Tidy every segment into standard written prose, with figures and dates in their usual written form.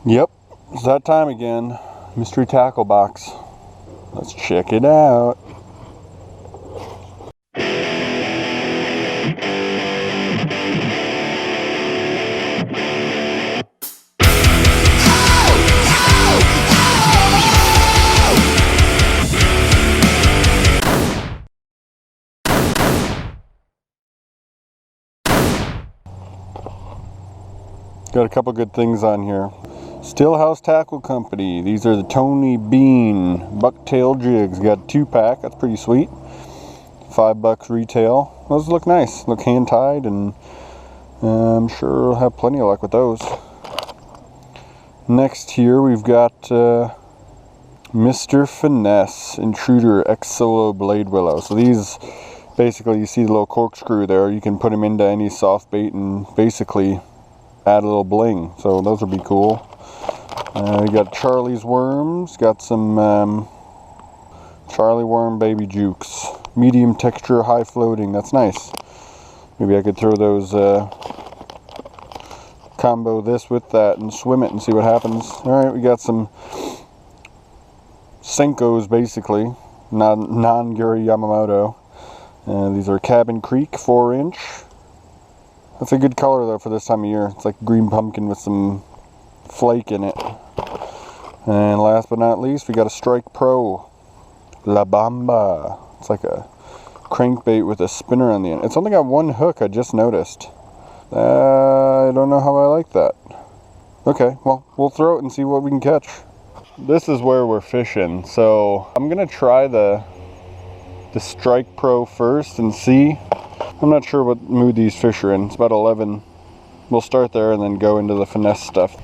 Yep, it's that time again. Mystery tackle box. Let's check it out. Got a couple good things on here. Stillhouse Tackle Company. These are the Tony Bean bucktail jigs. Got a 2-pack. That's pretty sweet. $5 retail. Those look nice. Look hand tied, and I'm sure I'll have plenty of luck with those. Next here we've got Mr. Finesse Intruder X Solo Blade Willow. So these, basically, you see the little corkscrew there. You can put them into any soft bait and basically add a little bling. So those would be cool. We got Charlie's Worms. Got some Charlie Worm Baby Jukes. Medium texture, high floating. That's nice. Maybe I could throw those, combo this with that and swim it and see what happens. Alright, we got some Senkos, basically. Non-Guri Yamamoto. These are Cabin Creek 4-inch. That's a good color though for this time of year. It's like green pumpkin with some flake in it. And last but not least, we got a Strike Pro La Bamba. It's like a crankbait with a spinner on the end. It's only got one hook, I just noticed. I don't know how I like that. Okay, well, we'll throw it and see what we can catch. This is where we're fishing, so I'm gonna try the Strike Pro first and see. I'm not sure what mood these fish are in. It's about 11. We'll start there and then go into the finesse stuff.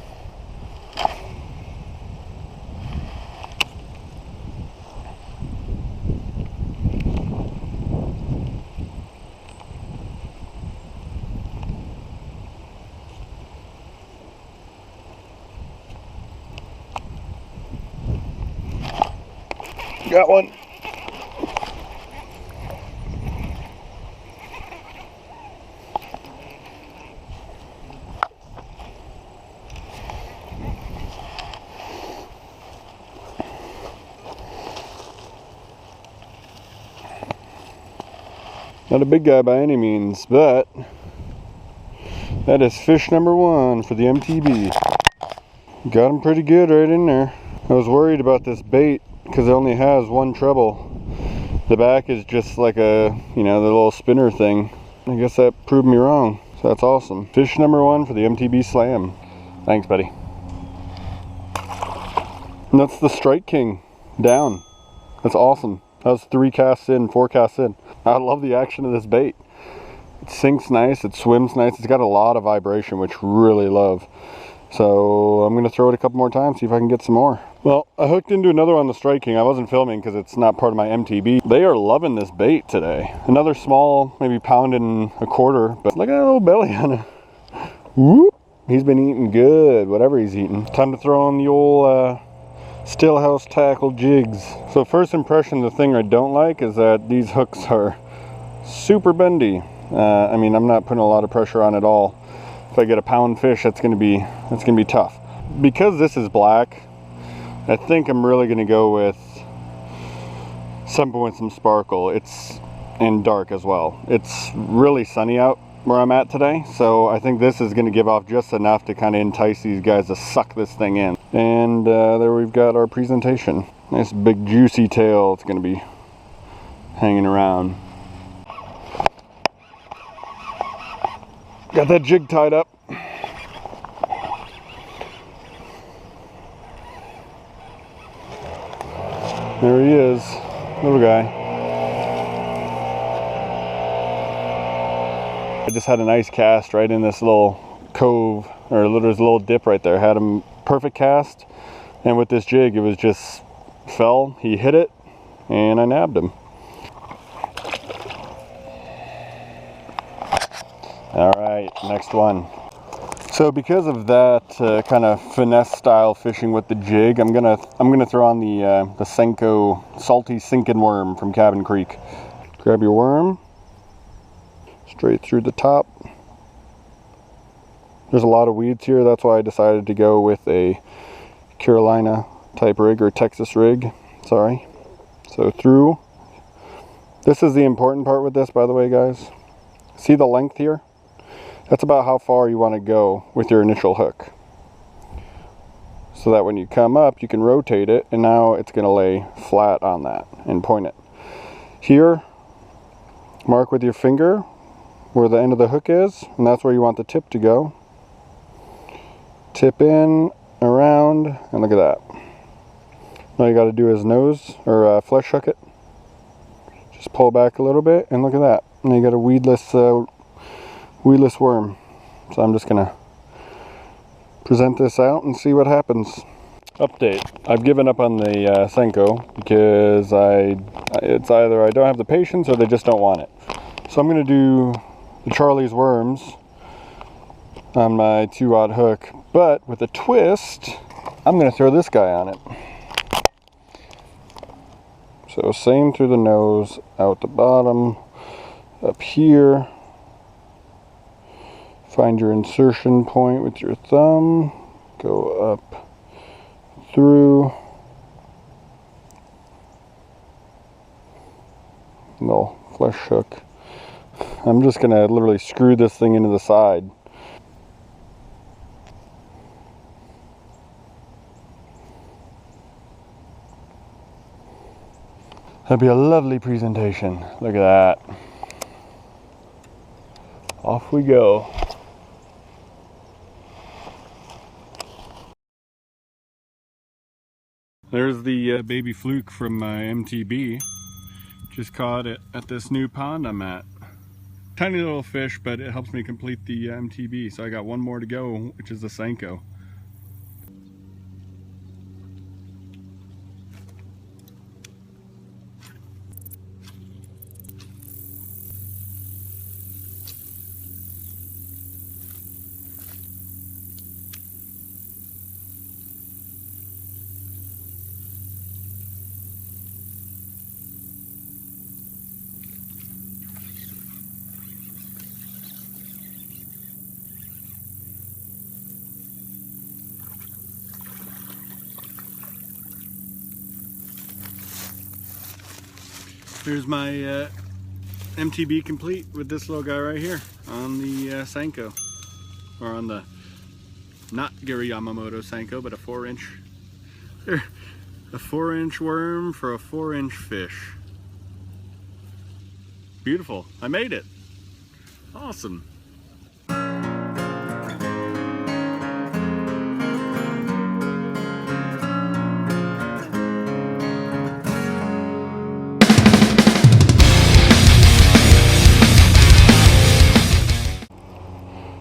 Got one. Not a big guy by any means, but that is fish number 1 for the MTB. Got him pretty good right in there. I was worried about this bait because it only has one treble. The back is just like a, the little spinner thing. I guess that proved me wrong. So that's awesome. Fish number 1 for the MTB Slam. Thanks, buddy. And that's the Strike King down. That's awesome. That was 3 casts in, 4 casts in. I love the action of this bait. It sinks nice, it swims nice, it's got a lot of vibration, which really love. So I'm gonna throw it a couple more times, see if I can get some more. Well, I hooked into another one on the Strike King. I wasn't filming because it's not part of my MTB. They are loving this bait today. Another small, maybe £1.25, but look at that little belly on it. Whoop! He's been eating good, whatever he's eating. Time to throw on the old Stillhouse Tackle jigs. So first impression, the thing I don't like is that these hooks are super bendy. I mean, I'm not putting a lot of pressure on at all. If I get a pound fish, that's gonna be tough. Because this is black, I think I'm really gonna go with something with some sparkle. It's in dark as well. It's really sunny out where I'm at today, so I think this is gonna give off just enough to kind of entice these guys to suck this thing in. And there we've got our presentation. Nice big juicy tail. It's gonna be hanging around. Got that jig tied up. There he is, little guy. I just had a nice cast right in this little cove, or there's a little dip right there. Had him perfect cast, and with this jig it was just fell. He hit it, and I nabbed him. All right, next one. So because of that kind of finesse style fishing with the jig, I'm gonna throw on the Senko Salty Sinking Worm from Cabin Creek. Grab your worm, straight through the top. There's a lot of weeds here. That's why I decided to go with a Carolina type rig, or Texas rig, sorry. So through. This is the important part with this, by the way, guys. See the length here? That's about how far you want to go with your initial hook. So that when you come up, you can rotate it, and now it's going to lay flat on that and point it. Here, mark with your finger where the end of the hook is, and that's where you want the tip to go. Tip in, around, and look at that. All you got to do is nose, or flesh hook it. Just pull back a little bit, and look at that. And you got a weedless worm. So I'm just going to present this out and see what happens. Update. I've given up on the Senko because it's either I don't have the patience or they just don't want it. So I'm going to do the Charlie's worms on my 2/0 hook, but with a twist, I'm going to throw this guy on it. So same through the nose, out the bottom, up here. Find your insertion point with your thumb, go up through, no flesh hook. I'm just gonna literally screw this thing into the side. That'd be a lovely presentation. Look at that. Off we go. There's the baby fluke from MTB. Just caught it at this new pond I'm at. Tiny little fish, but it helps me complete the MTB. So I got one more to go, which is the Senko. Here's my MTB complete with this little guy right here on the Senko, or on the not Gary Yamamoto Senko, but a 4-inch. A 4-inch worm for a 4-inch fish. Beautiful. I made it. Awesome.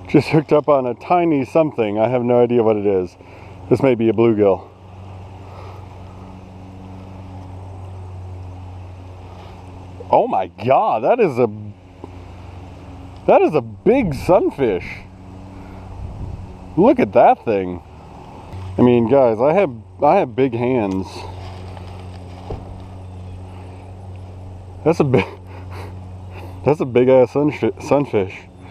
Just hooked up on a tiny something. I have no idea what it is. This may be a bluegill. Oh my God, that is a big sunfish. Look at that thing. I mean, guys, I have big hands. That's a big ass sunfish.